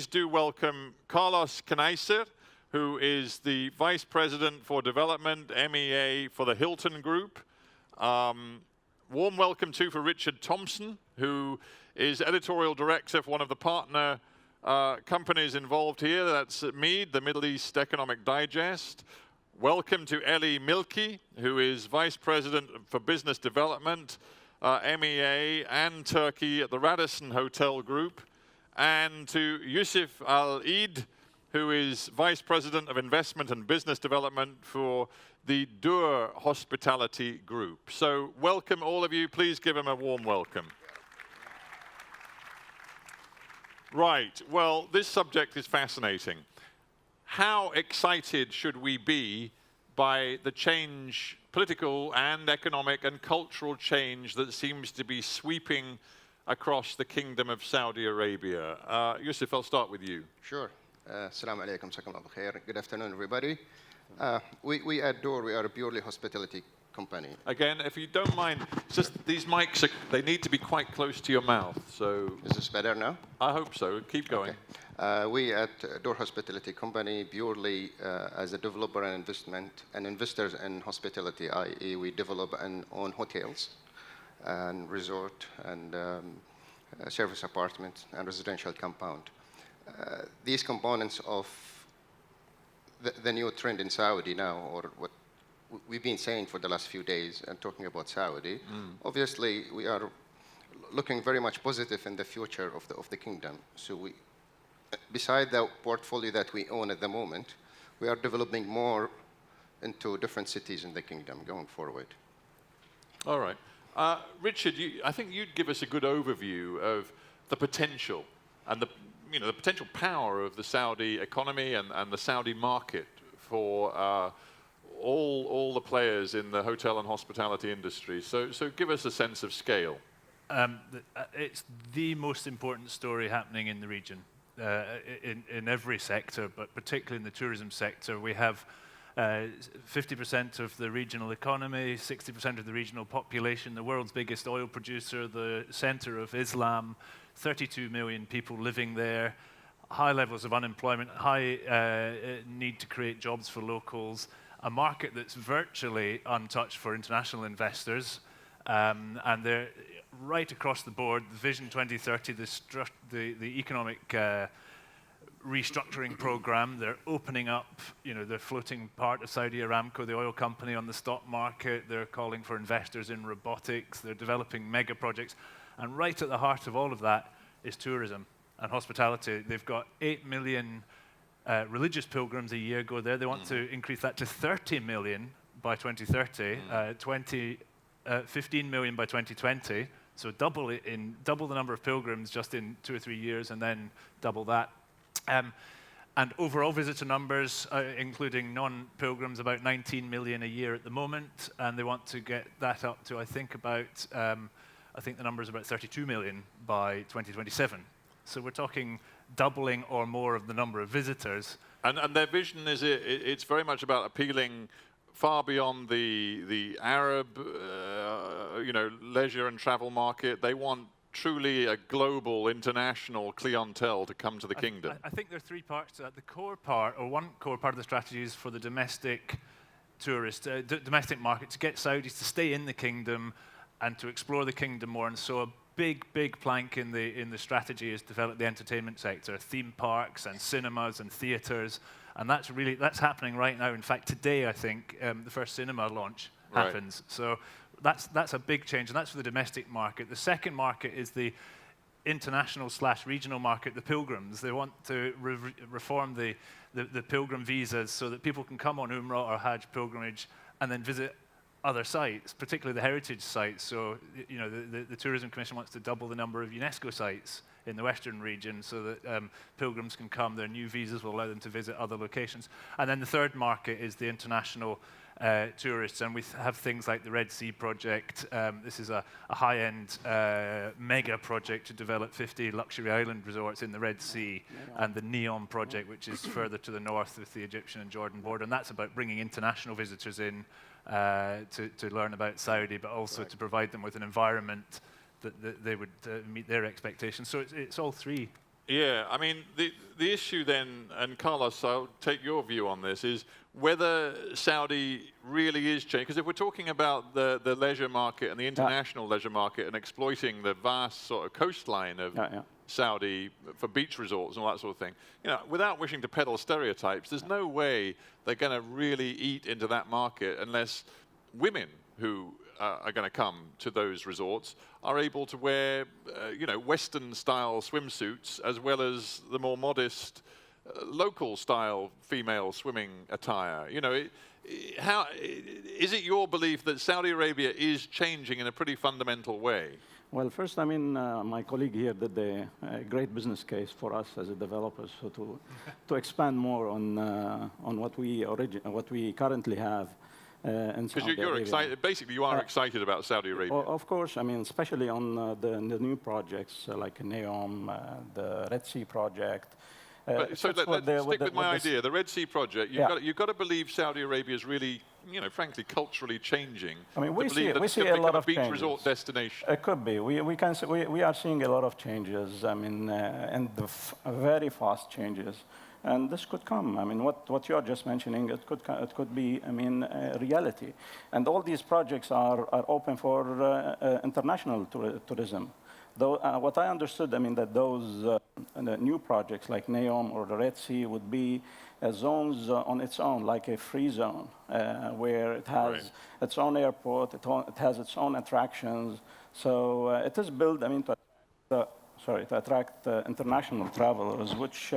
do welcome Carlos Khneisser, who is the Vice President for Development, MEA for the Hilton Group. Warm welcome too for Richard Thompson, who is Editorial Director for one of the partner companies involved here. That's MEED, the Middle East Economic Digest. Welcome to Elie Milky, who is Vice President for Business Development, MEA and Turkey at the Radisson Hotel Group. And to Yousif Al-Eid, who is Vice President of Investment and Business Development for the Dur Hospitality Group. So welcome all of you. Please give them a warm welcome. Right, well, this subject is fascinating. How excited should we be by the change, political and economic and cultural change that seems to be sweeping across the Kingdom of Saudi Arabia? Yousif, I'll start with you. Sure. Assalamu alaikum, good afternoon, everybody. We at Dur, we are a purely hospitality company. Again, if you don't mind, just these mics, they need to be quite close to your mouth. So is this better now? I hope so. Keep going. Okay. We at Dur Hospitality Company purely as a developer and investors in hospitality, i.e. we develop and own hotels and resort and service apartments and residential compound. These components of the new trend in Saudi now, or what we've been saying for the last few days and talking about Saudi, obviously we are looking very much positive in the future of the kingdom. So we, beside the portfolio that we own at the moment, we are developing more into different cities in the kingdom going forward. All right. Richard, I think you'd give us a good overview of the potential and the potential power of the Saudi economy and the Saudi market for all the players in the hotel and hospitality industry. So give us a sense of scale. It's the most important story happening in the region, in every sector, but particularly in the tourism sector. We have 50% of the regional economy, 60% of the regional population, the world's biggest oil producer, the center of Islam, 32 million people living there, high levels of unemployment, high need to create jobs for locals, a market that's virtually untouched for international investors, and they're right across the board. The Vision 2030, the economic restructuring program, they're opening up, the floating part of Saudi Aramco, the oil company, on the stock market. They're calling for investors in robotics. They're developing mega projects. And right at the heart of all of that is tourism and hospitality. They've got 8 million religious pilgrims a year go there. They want to increase that to 30 million by 2030, 15 million by 2020. So double the number of pilgrims just in 2 or 3 years, and then double that. And overall visitor numbers, including non-pilgrims, about 19 million a year at the moment, and they want to get that up to, I think the number is about 32 million by 2027. So we're talking doubling or more of the number of visitors. And their vision is it's very much about appealing far beyond the Arab, leisure and travel market. They want truly a global, international clientele to come to the kingdom. I think there are 3 parts to that. The core part, or one core part of the strategy, is for the domestic tourist, domestic market, to get Saudis to stay in the kingdom and to explore the kingdom more. And so a big plank in the strategy is develop the entertainment sector, theme parks and cinemas and theaters, and that's happening right now. In fact, today I think the first cinema launch happens. So that's a big change, and that's for the domestic market. The second market is the international/regional market, the pilgrims. They want to reform the pilgrim visas so that people can come on Umrah or Hajj pilgrimage and then visit other sites, particularly the heritage sites. So, the Tourism Commission wants to double the number of UNESCO sites in the Western region so that pilgrims can come. Their new visas will allow them to visit other locations. And then the third market is the international tourists, and we have things like the Red Sea project. This is a high-end mega project to develop 50 luxury island resorts in the Red Sea, and the Neom project, which is further to the north with the Egyptian and Jordan border, and that's about bringing international visitors in to learn about Saudi, but also to provide them with an environment that they would meet their expectations. So it's all 3. Yeah, I mean, the issue then, and Carlos, I'll take your view on this, is whether Saudi really is changing. Because if we're talking about the leisure market and the international leisure market and exploiting the vast sort of coastline of Saudi for beach resorts and all that sort of thing, you know, without wishing to peddle stereotypes, there's no way they're going to really eat into that market unless women who are going to come to those resorts are able to wear, you know, Western-style swimsuits as well as the more modest, local-style female swimming attire. You know, how is it your belief that Saudi Arabia is changing in a pretty fundamental way? Well, first, I mean, my colleague here did a great business case for us as a developers, so to expand more on what we currently have. Because you're excited, basically you are excited about Saudi Arabia. Of course, I mean, especially on the new projects like NEOM, the Red Sea project. So let's stick with my idea, the Red Sea project. You've got to believe Saudi Arabia is really, you know, frankly, culturally changing. I mean, we see a lot of beach resort destination. It could be. We are seeing a lot of changes. I mean, and very fast changes. And this could come. I mean, what you're just mentioning, it could be, I mean, reality. And all these projects are open for international tourism. Though what I understood, I mean, that those new projects like NEOM or the Red Sea would be zones on its own, like a free zone, where it has its own airport, it has its own attractions. So it is built, I mean, to attract international travelers, which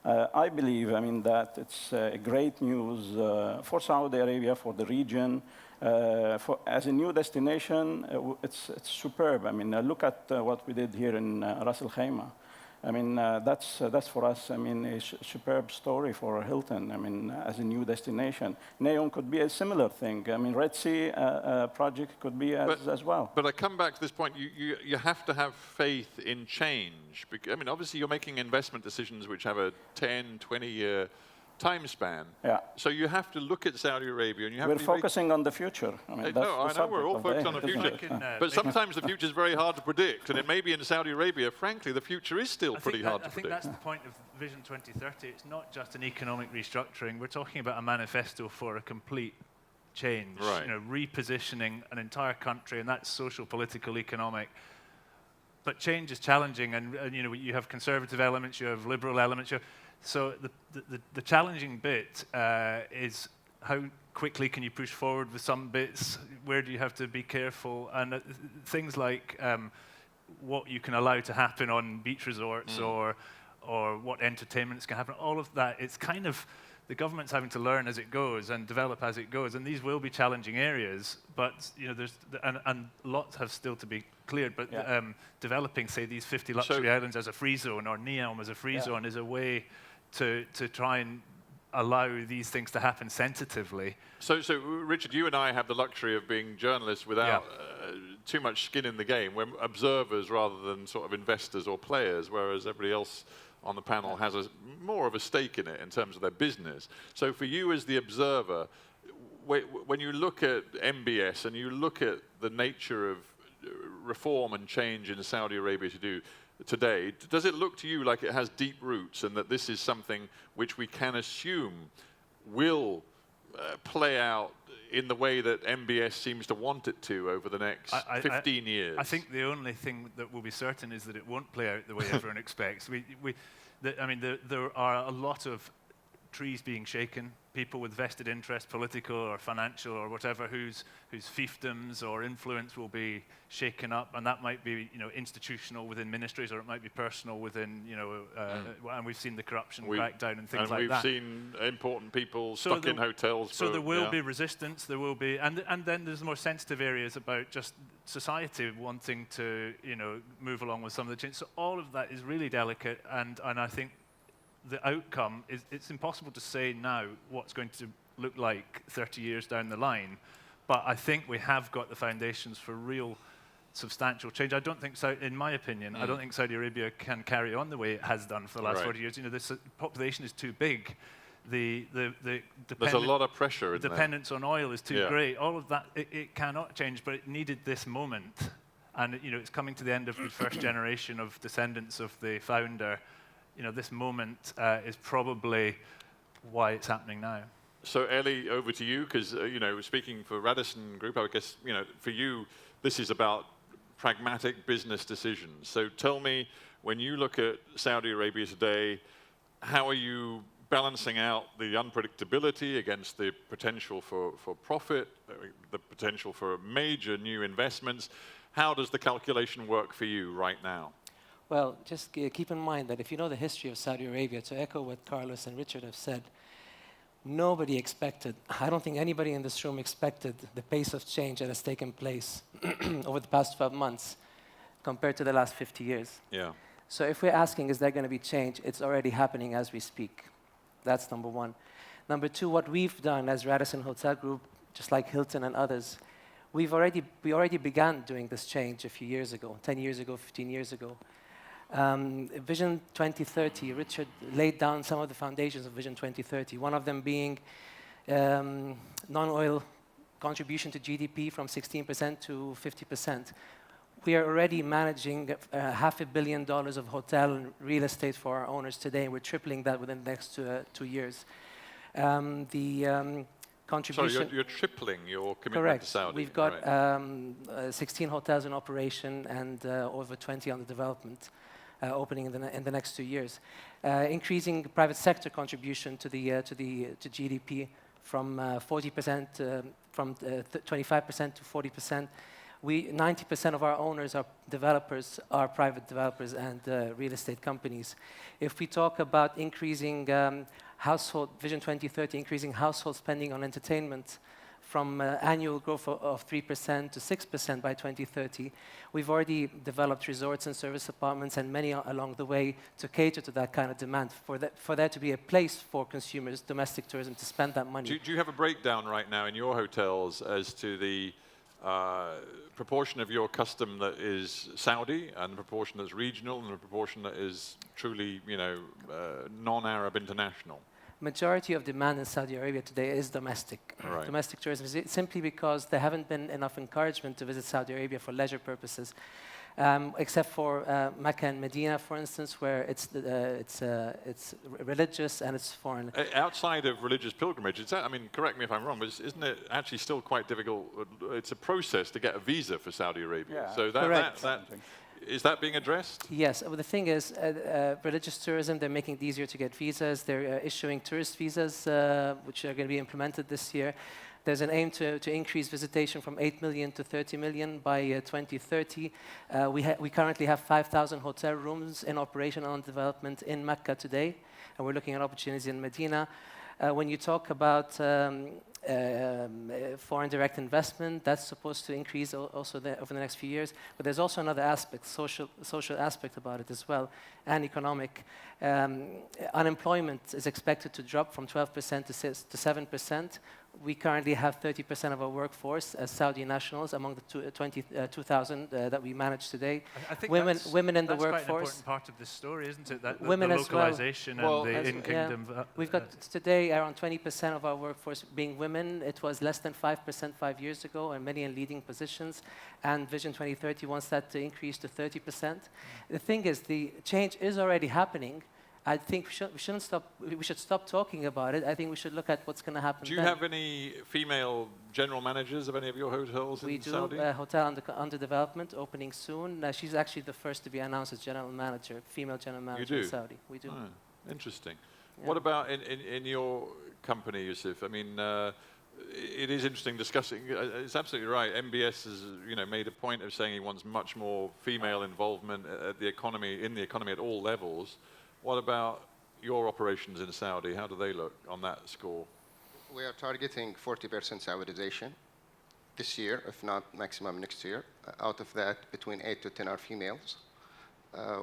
I believe, I mean, that it's great news for Saudi Arabia, for the region. As a new destination, it's superb. I mean, look at what we did here in Ras Al Khaimah. I mean, that's for us, I mean, a superb story for Hilton, I mean, as a new destination. NEOM could be a similar thing. I mean, Red Sea project could be as well. But I come back to this point, you have to have faith in change. I mean, obviously you're making investment decisions which have a 10, 20-year time span. Yeah. So you have to look at Saudi Arabia, and you have We're to focusing on the future. I mean, no, I know we're all focused on the future, but sometimes the future is very hard to predict, and it may be in Saudi Arabia. Frankly, the future is still pretty hard to predict. I think that's the point of Vision 2030. It's not just an economic restructuring. We're talking about a manifesto for a complete change. Right. You know, repositioning an entire country, and that's social, political, economic. But change is challenging, and you know, you have conservative elements, you have liberal elements. So the challenging bit is how quickly can you push forward with some bits? Where do you have to be careful? And things like what you can allow to happen on beach resorts or what entertainments can happen. All of that, it's kind of the government's having to learn as it goes and develop as it goes. And these will be challenging areas, but you know, there's and lots have still to be cleared. But developing, say, these 50 luxury islands as a free zone or NEOM as a free zone is a way to try and allow these things to happen sensitively. So Richard, you and I have the luxury of being journalists without too much skin in the game. We're observers rather than sort of investors or players, whereas everybody else on the panel has more of a stake in it in terms of their business. So for you as the observer, when you look at MBS and you look at the nature of reform and change in Saudi Arabia to do today, does it look to you like it has deep roots and that this is something which we can assume will play out in the way that MBS seems to want it to over the next 15 years? I think the only thing that will be certain is that it won't play out the way everyone expects. I mean, there are a lot of trees being shaken, people with vested interest, political or financial or whatever, whose fiefdoms or influence will be shaken up, and that might be, you know, institutional within ministries, or it might be personal within, you know, and we've seen the corruption crackdown and things like that. And we've seen important people stuck in hotels. So there will be resistance. There will be, and then there's more sensitive areas about just society wanting to, you know, move along with some of the change. So all of that is really delicate, and I think the outcome is, it's impossible to say now what's going to look like 30 years down the line, but I think we have got the foundations for real substantial change. I don't think, in my opinion, I don't think Saudi Arabia can carry on the way it has it for the last 40 years. You know, the population is too big. There's a lot of pressure in dependence on oil is too great. All of that, it cannot change, but it needed this moment. And it's coming to the end of the first generation of descendants of the founder. This moment is probably why it's happening now. So Elie, over to you, because speaking for Radisson Group, I guess for you, this is about pragmatic business decisions. So tell me, when you look at Saudi Arabia today, how are you balancing out the unpredictability against the potential for profit, the potential for major new investments? How does the calculation work for you right now? Well, just keep in mind that if you know the history of Saudi Arabia, to echo what Carlos and Richard have said, nobody expected, I don't think anybody in this room expected the pace of change that has taken place over the past 12 months compared to the last 50 years. Yeah. So if we're asking, is there going to be change, it's already happening as we speak. That's number one. Number two, what we've done as Radisson Hotel Group, just like Hilton and others, we already began doing this change a few years ago, 10 years ago, 15 years ago. Vision 2030, Richard laid down some of the foundations of Vision 2030, one of them being non-oil contribution to GDP from 16% to 50%. We are already managing $500 million of hotel and real estate for our owners today. We're tripling that within the next 2 years. Contribution. Sorry, you're tripling your commitment Correct. to Saudi. We've got 16 hotels in operation and over 20 under development, opening in the next 2 years. Increasing private sector contribution to GDP from 40%, from 25% to 40%. 90% of our owners are developers, are private developers and real estate companies. If we talk about increasing Vision 2030, increasing household spending on entertainment from annual growth of 3% to 6% by 2030, we've already developed resorts and service apartments and many along the way to cater to that kind of demand, for there to be a place for consumers, domestic tourism, to spend that money. Do you have a breakdown right now in your hotels as to the proportion of your custom that is Saudi, and the proportion that's regional, and the proportion that is truly, non-Arab international? Majority of demand in Saudi Arabia today is domestic. Right. Domestic tourism, simply because there haven't been enough encouragement to visit Saudi Arabia for leisure purposes, except for Mecca and Medina, for instance, where it's religious and it's foreign. Outside of religious pilgrimage, correct me if I'm wrong, but isn't it actually still quite difficult? It's a process to get a visa for Saudi Arabia. Yeah. So Correct. Is that being addressed? Yes. Well, the thing is, religious tourism, they're making it easier to get visas. They're issuing tourist visas, which are going to be implemented this year. There's an aim to increase visitation from 8 million to 30 million by 2030. We currently have 5,000 hotel rooms in operation on development in Mecca today, and we're looking at opportunities in Medina. When you talk about foreign direct investment, that's supposed to increase also over the next few years. But there's also another aspect, social aspect about it as well, and economic. Unemployment is expected to drop from 12% to 7%. We currently have 30% of our workforce as Saudi nationals among the 2,000 that we manage today. I think women in the that's workforce. Quite an important part of this story, isn't it? That Women the as well. localization and the in-kingdom. Yeah. We've got today around 20% of our workforce being women. It was less than 5% 5 years ago, and many in leading positions. And Vision 2030 wants that to increase to 30%. The thing is, the change is already happening. I think we should stop talking about it. I think we should look at what's going to happen. Do you have any female general managers of any of your hotels in Saudi? We do a hotel under development, opening soon. She's actually the first to be announced as general manager, female general manager in Saudi. We do. Oh, interesting. Yeah. What about in your company, Yousif? It is interesting discussing. It's absolutely right. MBS has made a point of saying he wants much more female involvement in the economy at all levels. What about your operations in Saudi? How do they look on that score? We are targeting 40% Saudization this year, if not maximum next year. Out of that, between 8 to 10 are females.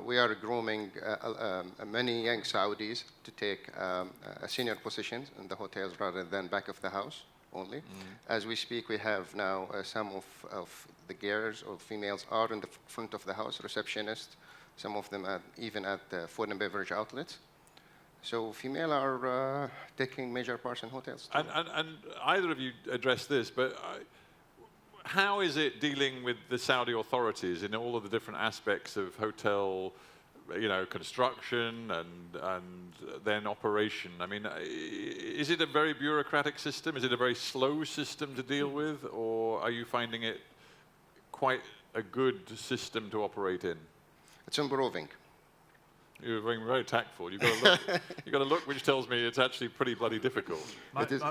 We are grooming many young Saudis to take senior positions in the hotels rather than back of the house only. As we speak, we have now some of the girls or females are in the front of the house, receptionists. Some of them even at the food and beverage outlets. So female are taking major parts in hotels. And either of you addressed this, but how is it dealing with the Saudi authorities in all of the different aspects of hotel, construction and then operation? I mean, is it a very bureaucratic system? Is it a very slow system to deal with, or are you finding it quite a good system to operate in? It's improving. You're being very tactful. You've got a look which tells me it's actually pretty bloody difficult.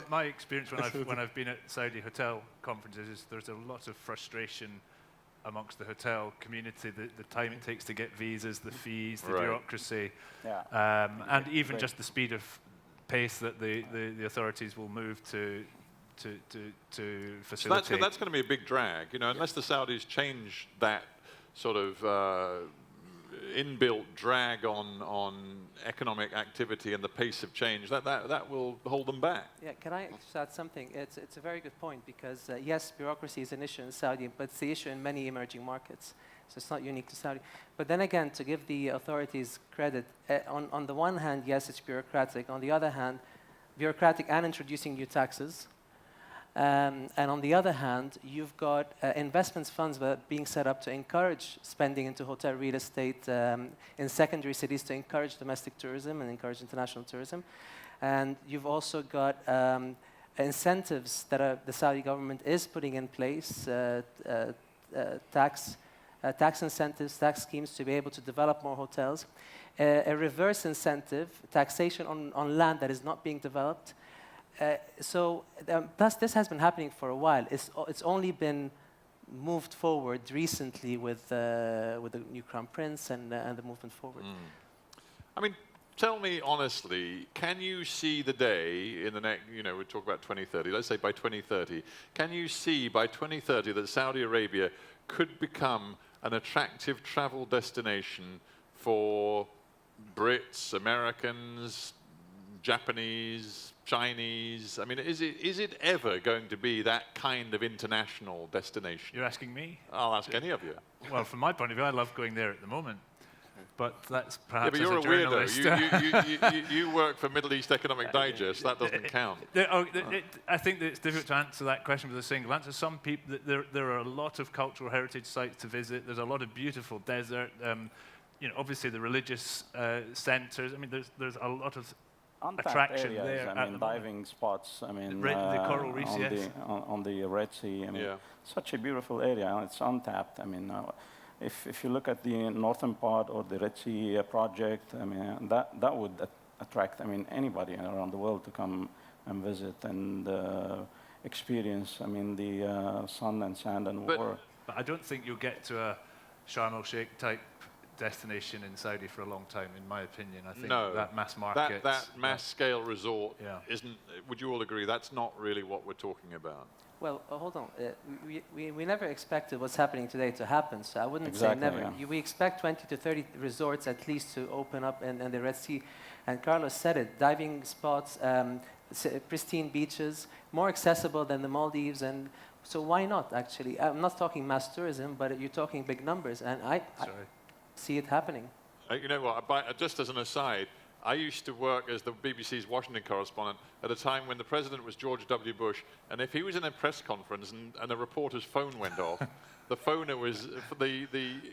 My experience when I've been at Saudi hotel conferences is there's a lot of frustration amongst the hotel community, the time it takes to get visas, the fees, the bureaucracy, and even just the speed of pace that the authorities will move to facilitate. So that's going to be a big drag, unless the Saudis change that sort of inbuilt drag on economic activity and the pace of change. That will hold them back. Yeah, can I just add something? It's a very good point because yes, bureaucracy is an issue in Saudi, but it's the issue in many emerging markets. So it's not unique to Saudi. But then again, to give the authorities credit, on the one hand, yes, it's bureaucratic. On the other hand, bureaucratic and introducing new taxes. And on the other hand, you've got investments funds that are being set up to encourage spending into hotel real estate in secondary cities to encourage domestic tourism and encourage international tourism. And you've also got incentives that the Saudi government is putting in place, tax incentives, tax schemes to be able to develop more hotels. A reverse incentive, taxation on land that is not being developed. Plus, this has been happening for a while. It's only been moved forward recently with the new Crown Prince and the movement forward. I mean, tell me honestly, can you see the day in the next, we talk about 2030, let's say by 2030, can you see by 2030 that Saudi Arabia could become an attractive travel destination for Brits, Americans, Japanese, Chinese? I mean, is it ever going to be that kind of international destination? You're asking me? I'll ask any of you. Well, from my point of view, I love going there at the moment. But that's perhaps but you're as a weirdo. You work for Middle East Economic Digest. That doesn't count. I think that it's difficult to answer that question with a single answer. Some people, there are a lot of cultural heritage sites to visit. There's a lot of beautiful desert. Obviously the religious centres. I mean, there's a lot of attraction areas, there. I mean, diving spots. I mean, the coral reefs, on the Red Sea. I mean, such a beautiful area. And it's untapped. I mean, if you look at the northern part or the Red Sea project, I mean, that would attract, I mean, anybody around the world to come and visit and experience, I mean, the sun and sand and water. But I don't think you'll get to a Sharm el-Sheikh type destination in Saudi for a long time, in my opinion. I think that mass market, that mass scale resort isn't. Would you all agree that's not really what we're talking about? Well, hold on. We never expected what's happening today to happen, so I wouldn't say never. Yeah. We expect 20 to 30 resorts at least to open up in the Red Sea. And Carlos said it, diving spots, pristine beaches, more accessible than the Maldives. And so why not, actually? I'm not talking mass tourism, but you're talking big numbers. And I see it happening. You know what, just as an aside, I used to work as the BBC's Washington correspondent at a time when the president was George W. Bush, and if he was in a press conference and a reporter's phone went off, the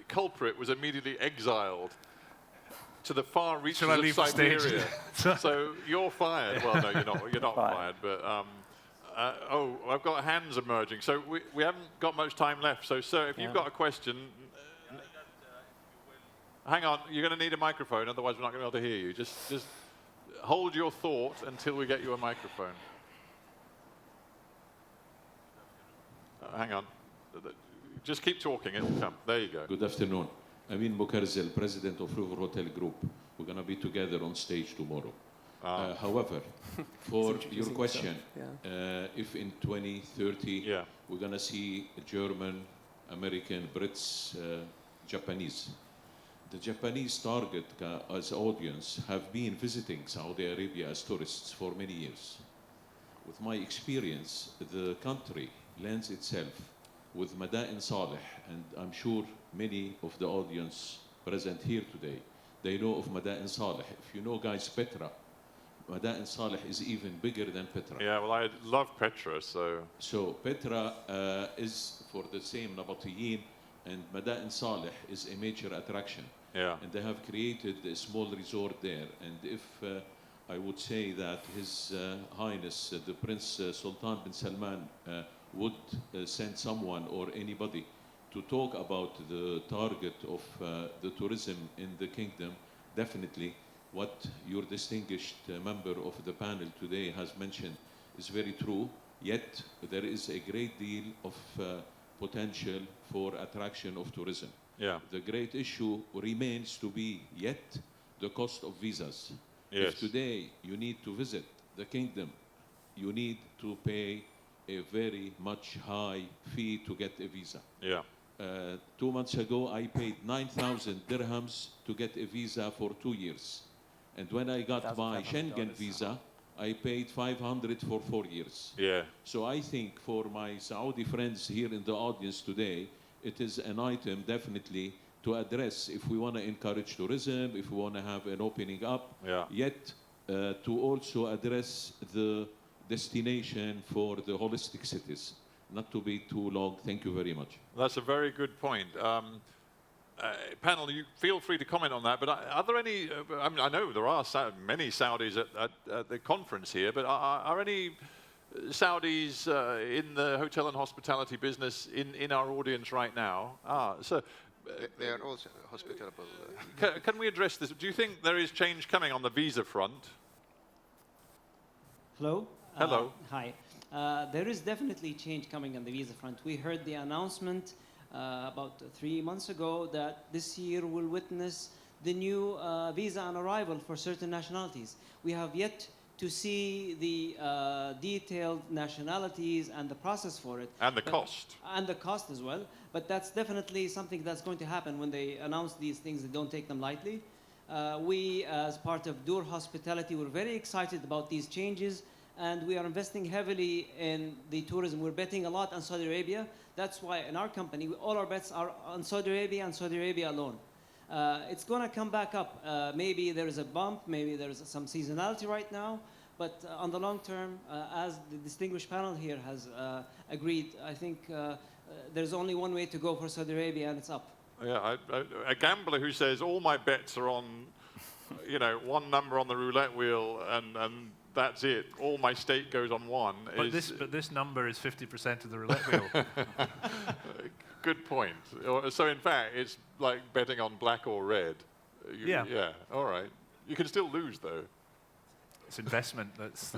culprit was immediately exiled to the far reaches of Siberia. So you're fired. Well, no, you're not fired, but I've got hands emerging. So we haven't got much time left. So, sir, if you've got a question, hang on, you're going to need a microphone, otherwise we're not going to be able to hear you. Just hold your thought until we get you a microphone. Hang on. Just keep talking, it'll come. There you go. Good afternoon. Amin Bokarzel, president of River Hotel Group. We're going to be together on stage tomorrow. However, for your question, if in 2030 we're going to see German, American, Brits, Japanese, the Japanese target as audience have been visiting Saudi Arabia as tourists for many years. With my experience, the country lends itself with Mada'in Saleh, and I'm sure many of the audience present here today, they know of Mada'in Saleh. If you know, guys, Petra, Madain Saleh is even bigger than Petra. Yeah, well, I love Petra, so. So Petra is for the same Nabatiyin, and Madain Saleh is a major attraction. Yeah. And they have created a small resort there. And if I would say that His Highness, the Prince Sultan bin Salman, would send someone or anybody to talk about the target of the tourism in the kingdom, definitely what your distinguished member of the panel today has mentioned is very true. Yet there is a great deal of potential for attraction of tourism. Yeah. The great issue remains to be yet the cost of visas. Yes. If today you need to visit the kingdom, you need to pay a very much high fee to get a visa. Yeah. 2 months ago, I paid 9,000 dirhams to get a visa for 2 years. And when I got my Schengen visa, I paid 500 for 4 years. Yeah. So I think for my Saudi friends here in the audience today, it is an item definitely to address if we want to encourage tourism, if we want to have an opening up, yet to also address the destination for the holistic cities. Not to be too long, thank you very much. That's a very good point. Panel, you feel free to comment on that, but are there any, I know there are many Saudis at the conference here, but are any Saudis in the hotel and hospitality business in our audience right now? So they are also hospitable. Can we address this? Do you think there is change coming on the visa front? Hello. Hello. Hi. There is definitely change coming on the visa front. We heard the announcement about 3 months ago that this year will witness the new visa on arrival for certain nationalities. We have yet to see the detailed nationalities and the process for it. And the cost. And the cost as well. But that's definitely something that's going to happen when they announce these things. They don't take them lightly. We, as part of Dur Hospitality, we're very excited about these changes. And we are investing heavily in the tourism. We're betting a lot on Saudi Arabia. That's why in our company, all our bets are on Saudi Arabia and Saudi Arabia alone. It's going to come back up. Maybe there is a bump, maybe there is some seasonality right now, but on the long term, as the distinguished panel here has agreed, I think there's only one way to go for Saudi Arabia, and it's up. Yeah, a gambler who says all my bets are on, one number on the roulette wheel, and that's it. All my stake goes on one. But this number is 50% of the roulette wheel. Good point. So in fact, it's like betting on black or red. Yeah. Yeah. All right. You can still lose though. It's investment. That's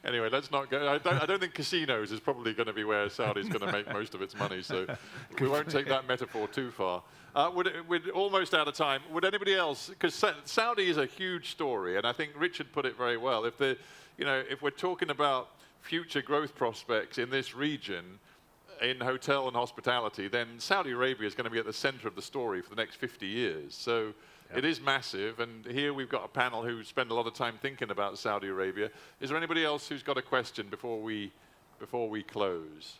Anyway, let's not go. I don't think casinos is probably going to be where Saudi's going to make most of its money. So we won't take that metaphor too far. We're almost out of time. Would anybody else? Because Saudi is a huge story, and I think Richard put it very well. If we're talking about future growth prospects in this region, in hotel and hospitality, then Saudi Arabia is going to be at the center of the story for the next 50 years. So it is massive, and here we've got a panel who spend a lot of time thinking about Saudi Arabia. Is there anybody else who's got a question before we close?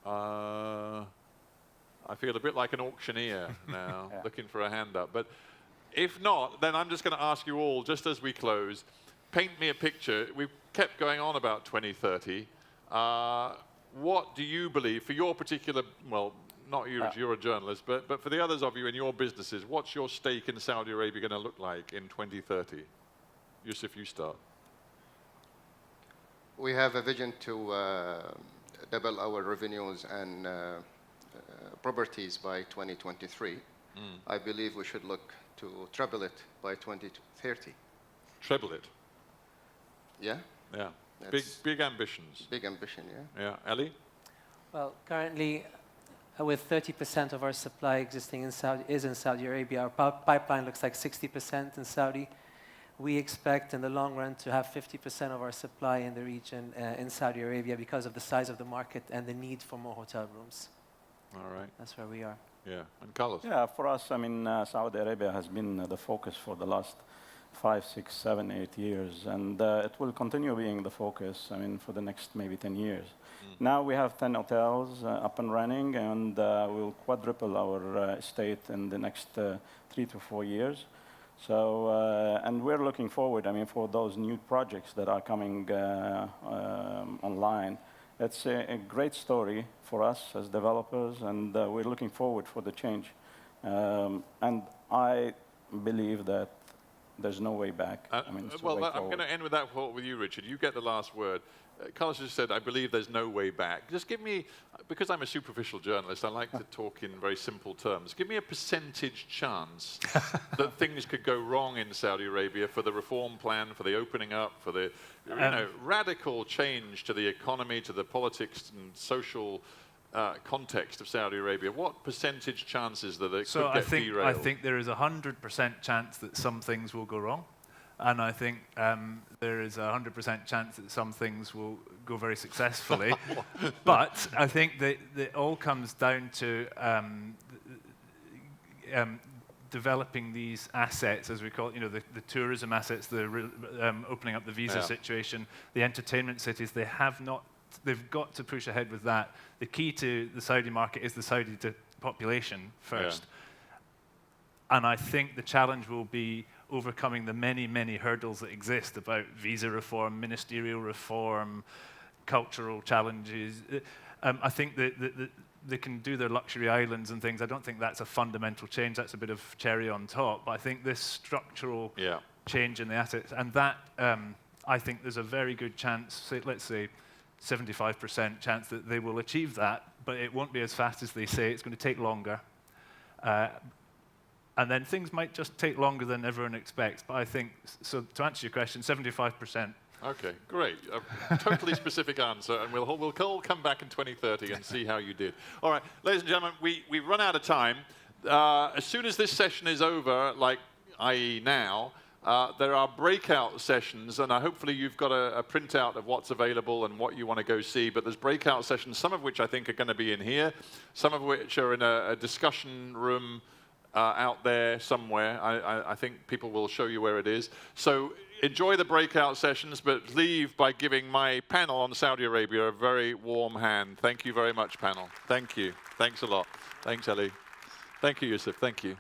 I feel a bit like an auctioneer now, looking for a hand up. But if not, then I'm just going to ask you all, just as we close, paint me a picture. We've kept going on about 2030. What do you believe, for your particular, well, not you, you're a journalist, but for the others of you in your businesses, what's your stake in Saudi Arabia going to look like in 2030? Yousif, you start. We have a vision to double our revenues and properties by 2023. I believe we should look to treble it by 2030. Treble it? Yeah. Yeah. Big ambitions. Big ambition, yeah. Yeah. Elie? Well, currently, with 30% of our supply existing in Saudi Arabia, our pipeline looks like 60% in Saudi. We expect in the long run to have 50% of our supply in the region in Saudi Arabia because of the size of the market and the need for more hotel rooms. All right. That's where we are. Yeah. And Carlos? Yeah, for us, Saudi Arabia has been the focus for the last 5, 6, 7, 8 years, and it will continue being the focus, for the next maybe 10 years. Now we have 10 hotels up and running, and we'll quadruple our estate in the next 3 to 4 years. So, and we're looking forward, I mean, for those new projects that are coming online. It's a great story for us as developers, and we're looking forward for the change. And I believe that there's no way back. I mean, well, I'm going to end with that thought with you, Richard. You get the last word. Carlos just said, I believe there's no way back. Just give me, because I'm a superficial journalist, I like to talk in very simple terms. Give me a percentage chance that things could go wrong in Saudi Arabia for the reform plan, for the opening up, for the radical change to the economy, to the politics and social context of Saudi Arabia. What percentage chances that it could get derailed? I think there is a 100% chance that some things will go wrong. And I think there is a 100% chance that some things will go very successfully. But I think that it all comes down to developing these assets, as we call it, you know, the tourism assets, the opening up the visa situation, the entertainment cities. They've got to push ahead with that. The key to the Saudi market is the Saudi population first. And I think the challenge will be overcoming the many, many hurdles that exist about visa reform, ministerial reform, cultural challenges. I think that they can do their luxury islands and things. I don't think that's a fundamental change. That's a bit of cherry on top. But I think this structural change in the assets, and that I think there's a very good chance, let's say 75% chance that they will achieve that, but it won't be as fast as they say. It's going to take longer. And then things might just take longer than everyone expects. But I think, so to answer your question, 75%. Okay, great. A totally specific answer. And we'll all come back in 2030 and see how you did. All right, ladies and gentlemen, we've run out of time. As soon as this session is over, like i.e. now, there are breakout sessions, and hopefully you've got a printout of what's available and what you want to go see. But there's breakout sessions, some of which I think are going to be in here, some of which are in a discussion room out there somewhere. I think people will show you where it is. So enjoy the breakout sessions, but leave by giving my panel on Saudi Arabia a very warm hand. Thank you very much, panel. Thank you. Thanks a lot. Thanks, Elie. Thank you, Yousif. Thank you.